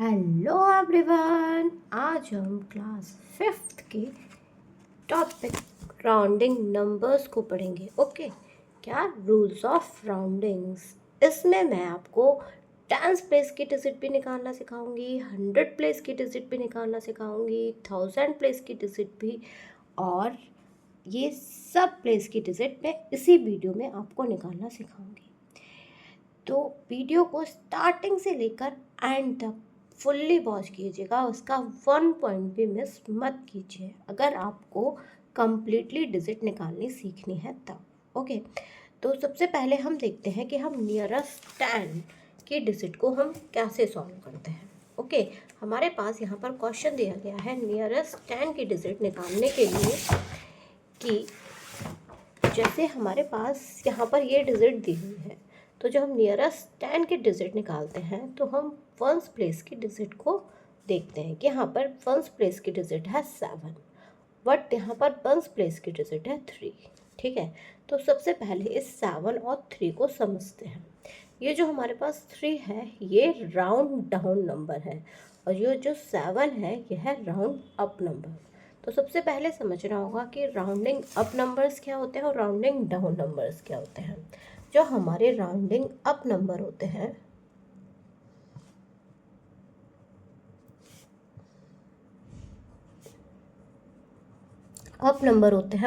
Hello everyone, आज हम class 5th के टॉपिक राउंडिंग नंबर्स को पढ़ेंगे। ओके, क्या रूल्स ऑफ राउंडिंग्स। इसमें मैं आपको 10 प्लेस की डिजिट भी निकालना सिखाऊंगी, 100 प्लेस की डिजिट भी निकालना सिखाऊंगी, 1000 प्लेस की डिजिट भी, और ये सब प्लेस की डिजिट मैं इसी वीडियो में आपको निकालना सिखाऊंगी। तो वीडियो को स्टार्टिंग से लेकर एंड तक फुल्ली वॉच कीजिएगा, उसका 1 पॉइंट भी मिस मत कीजिए अगर आपको कंप्लीटली डिजिट निकालनी सीखनी है तब। ओके, तो सबसे पहले हम देखते हैं कि हम नियरेस्ट 10 की डिजिट को हम कैसे सॉल्व करते हैं। ओके, हमारे पास यहाँ पर क्वेश्चन दिया गया है नियरेस्ट 10 की डिजिट निकालने के लिए कि जैसे हमारे पास यहाँ पर ये डिजिट दी हुई है, तो जब हम नियरेस्ट 10 की डिजिट निकालते हैं तो हम वंस प्लेस की डिजिट को देखते हैं कि यहाँ पर वंस प्लेस की डिजिट है 7, बट यहाँ पर वंस प्लेस की डिजिट है 3। ठीक है, तो सबसे पहले इस 7 और 3 को समझते हैं। ये जो हमारे पास 3 है ये राउंड डाउन नंबर है, और ये जो 7 है यह है राउंड अप नंबर। तो सबसे पहले समझना होगा कि राउंडिंग अप नंबर्स क्या होते हैं और राउंडिंग डाउन नंबर्स क्या होते हैं। जो हमारे राउंडिंग अप नंबर होते हैं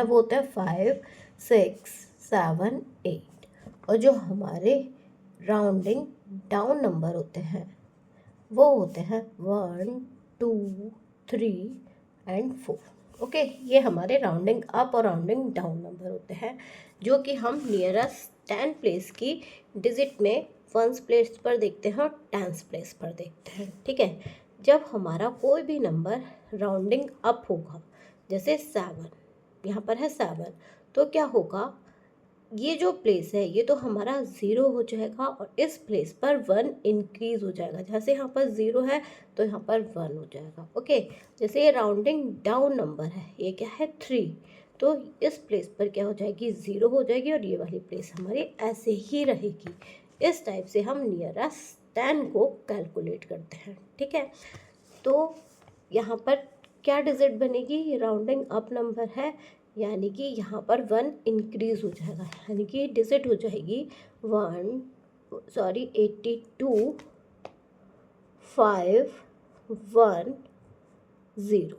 वो होते हैं 5, 6, 7, 8। और जो हमारे राउंडिंग डाउन नंबर होते हैं वो होते हैं 1, 2, 3 एंड 4। ओके, ये हमारे राउंडिंग अप और राउंडिंग डाउन नंबर होते हैं जो कि हम नियरेस्ट 10 प्लेस की डिजिट में वंस प्लेस पर देखते हैं और टेंस प्लेस पर देखते हैं। ठीक है, जब हमारा कोई भी नंबर राउंडिंग अप होगा, जैसे 7, यहाँ पर है 7, तो क्या होगा, ये जो प्लेस है ये तो हमारा 0 हो जाएगा और इस प्लेस पर 1 इंक्रीज हो जाएगा। जैसे यहाँ पर 0 है तो यहाँ पर 1 हो जाएगा। ओके, जैसे ये राउंडिंग डाउन नंबर है, ये क्या है 3, तो इस प्लेस पर क्या हो जाएगी 0 हो जाएगी और ये वाली प्लेस हमारी ऐसे ही रहेगी। इस टाइप से हम नियरेस्ट 10 को कैलकुलेट करते हैं। ठीक है, तो यहाँ पर क्या डिजिट बनेगी, ये राउंडिंग अप नंबर है, यानी कि यहाँ पर 1 इंक्रीज हो जाएगा, यानी कि डिजिट हो जाएगी 82, 5, 1, 0।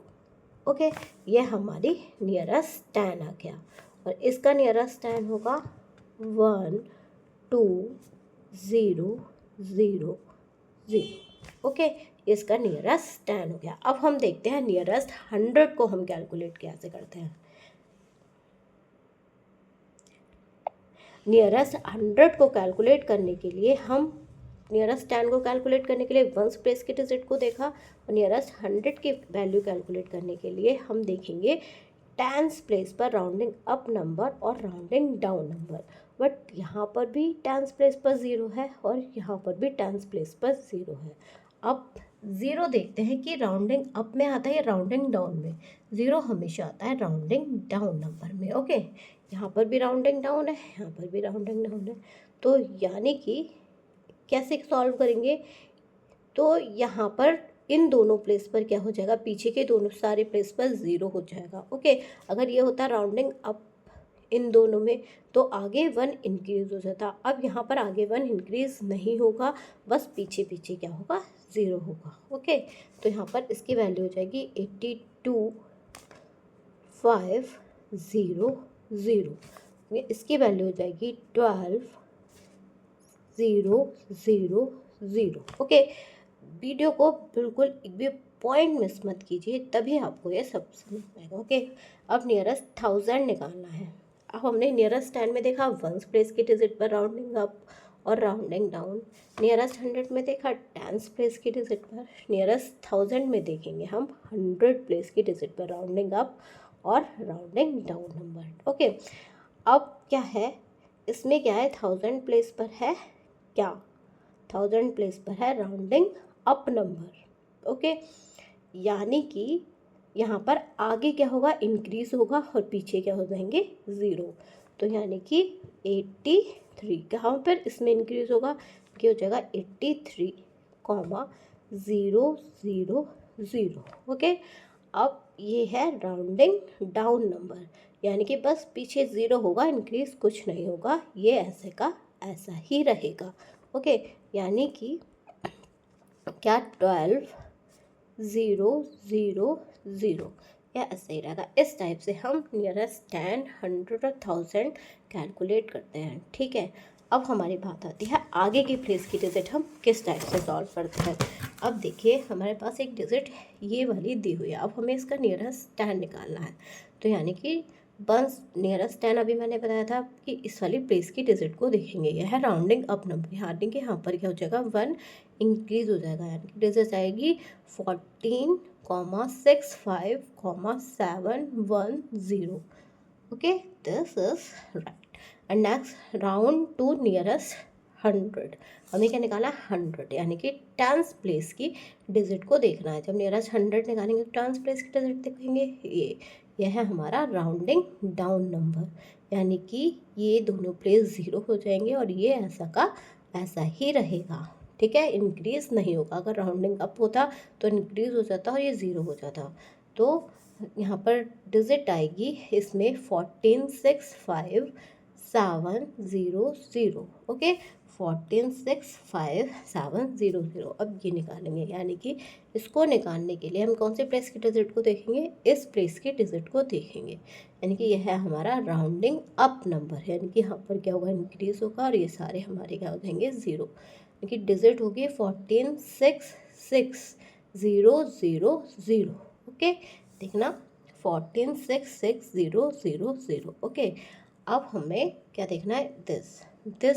ओके, ये हमारी नियरेस्ट 10 आ गया, और इसका नियरेस्ट 10 होगा 1, 2, 0, 0, 0। ओके, इसका नियरेस्ट 10 हो गया। अब हम देखते हैं नियरेस्ट 100 को हम कैलकुलेट कैसे करते हैं। नियरेस्ट 100 को कैलकुलेट करने के लिए हम नियरेस्ट 10 को कैलकुलेट करने के लिए वंस प्लेस की डिजिट को देखा, और नियरेस्ट 100 की वैल्यू कैलकुलेट करने के लिए हम देखेंगे टेंस प्लेस पर राउंडिंग अप नंबर और राउंडिंग डाउन नंबर। बट यहाँ पर भी टेंस प्लेस पर 0 है और यहाँ पर भी टेंस प्लेस पर 0 है। अब 0 देखते हैं कि राउंडिंग अप में आता है या राउंडिंग डाउन में। 0 हमेशा आता है राउंडिंग डाउन नंबर में। ओके, यहाँ पर भी राउंडिंग डाउन है, यहाँ पर भी राउंडिंग डाउन है, तो यानी कि कैसे सॉल्व करेंगे, तो यहाँ पर इन दोनों प्लेस पर क्या हो जाएगा, पीछे के दोनों सारे प्लेस पर 0 हो जाएगा। ओके, अगर ये होता राउंडिंग अप इन दोनों में तो आगे 1 इंक्रीज हो जाता। अब यहाँ पर आगे 1 इंक्रीज नहीं होगा, बस पीछे पीछे क्या होगा 0 होगा। ओके, तो यहाँ पर इसकी वैल्यू हो जाएगी 82, 5, 0, 0। इसकी वैल्यू हो जाएगी 12, 0, 0, 0। ओके, वीडियो को बिल्कुल एक भी पॉइंट मिस मत कीजिए, तभी आपको ये सब समझ आएगा। ओके, अब नियरेस्ट 1000 निकालना है। अब हमने नियरेस्ट 10 में देखा वंस प्लेस की डिजिट पर राउंडिंग अप और राउंडिंग डाउन, नियरेस्ट 100 में देखा टेंस प्लेस की डिजिट पर, नियरेस्ट 1000 में देखेंगे हम 100 प्लेस की डिजिट पर राउंडिंग अप और राउंडिंग डाउन नंबर। ओके, अब क्या है इसमें, क्या है 1000 प्लेस पर है, क्या 1000 प्लेस पर है राउंडिंग अप नंबर। ओके, यानी कि यहाँ पर आगे क्या होगा, इंक्रीज होगा और पीछे क्या हो जाएंगे 0। तो यानी कि 83 कहाँ पर इसमें इंक्रीज होगा, क्या हो जाएगा 83, 0 0 0। ओके, अब ये है राउंडिंग डाउन नंबर, यानी कि बस पीछे 0 होगा, इंक्रीज कुछ नहीं होगा, ये ऐसे का ऐसा ही रहेगा। ओके, यानी कि क्या 12 0 0 0 या ऐसे ही रहेगा। इस टाइप से हम नियरेस्ट 10, 100 और 1000 कैलकुलेट करते हैं। ठीक है, अब हमारी बात आती है आगे की प्लेस की डिजिट हम किस टाइप से सॉल्व करते हैं। अब देखिए हमारे पास एक डिजिट ये वाली दी हुई है, अब हमें इसका नियरेस्ट 10 निकालना है। तो यानी कि बस नियरेस्ट 10 अभी मैंने बताया था कि इस वाली प्लेस की डिजिट को देखेंगे, यह है राउंडिंग अप नंबर, यानी कि यहाँ पर क्या हो जाएगा 1 इंक्रीज हो जाएगा, यानी कि डिजिट आएगी 14,65,710। Okay, this is right. And next round to nearest 100, हमें क्या निकाला 100, यानी कि टेंस प्लेस की डिजिट को देखना है। जब नियरेस्ट 100 निकालेंगे तो टेंस प्लेस की डिजिट देखेंगे, ये है हमारा राउंडिंग डाउन नंबर, यानी कि ये दोनों प्लेस 0 हो जाएंगे और ये ऐसा का ऐसा ही रहेगा। ठीक है, इंक्रीज नहीं होगा, अगर राउंडिंग अप होता तो इंक्रीज हो जाता और ये 0 हो जाता। तो यहाँ पर डिजिट आएगी इसमें 14,65,700। ओके, 14,65,700। अब ये निकालेंगे, यानी कि इसको निकालने के लिए हम कौन से प्लेस की डिजिट को देखेंगे, इस प्लेस की डिजिट को देखेंगे, यानी कि यह है हमारा राउंडिंग अप नंबर, यानी कि यहाँ पर क्या होगा इंक्रीज होगा और ये सारे हमारे क्या हो जाएंगे 0, यानी कि डिजिट होगी 14,66,000। ओके, देखना 14,66,000। ओके, अब हमें क्या देखना है, दिस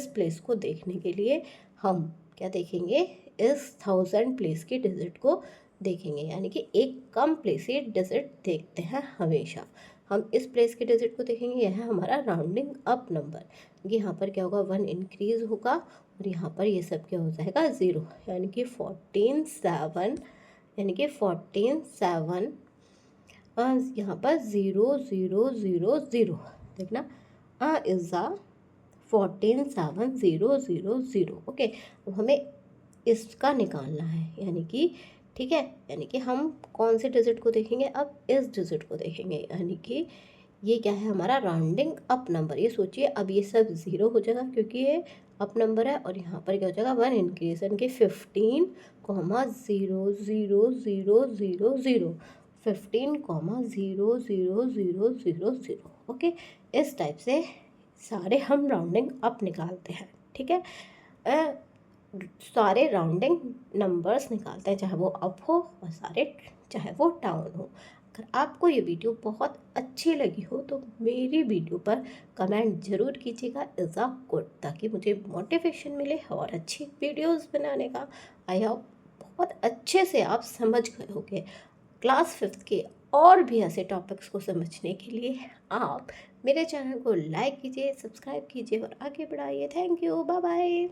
प्लेस को देखने के लिए हम क्या देखेंगे, इस 1000 प्लेस की डिजिट को देखेंगे, यानी कि एक कम प्लेस की डिजिट देखते हैं हमेशा। हम इस प्लेस की डिजिट को देखेंगे, यह है हमारा राउंडिंग अप नंबर, यहाँ पर क्या होगा 1 इंक्रीज होगा और यहाँ पर ये सब क्या हो जाएगा 0, यानी कि 14,7, यानी कि 14,7 यहाँ पर 0 0 0 0, देखना इज़ द 14,7,000। ओके, अब हमें इसका निकालना है, यानी कि ठीक है, यानी कि हम कौन से डिजिट को देखेंगे, अब इस डिजिट को देखेंगे, यानी कि ये क्या है हमारा राउंडिंग अप नंबर। ये सोचिए अब ये सब 0 हो जाएगा क्योंकि ये अप नंबर है और यहाँ पर क्या हो जाएगा 1 इंक्रीज, यानी कि 15,0,0,0,0,0, 15,0,0,0,0,0। ओके, इस टाइप से सारे हम राउंडिंग अप निकालते हैं। ठीक है, सारे राउंडिंग नंबर्स निकालते हैं, चाहे वो अप हो और सारे चाहे वो डाउन हो। अगर आपको ये वीडियो बहुत अच्छी लगी हो तो मेरी वीडियो पर कमेंट ज़रूर कीजिएगा इज़ अ गुड, ताकि मुझे मोटिवेशन मिले और अच्छी वीडियोस बनाने का। आई होप बहुत अच्छे से आप समझ गए होंगे। क्लास 5th के और भी ऐसे टॉपिक्स को समझने के लिए आप मेरे चैनल को लाइक कीजिए, सब्सक्राइब कीजिए और आगे बढ़ाइए। Thank you, bye bye.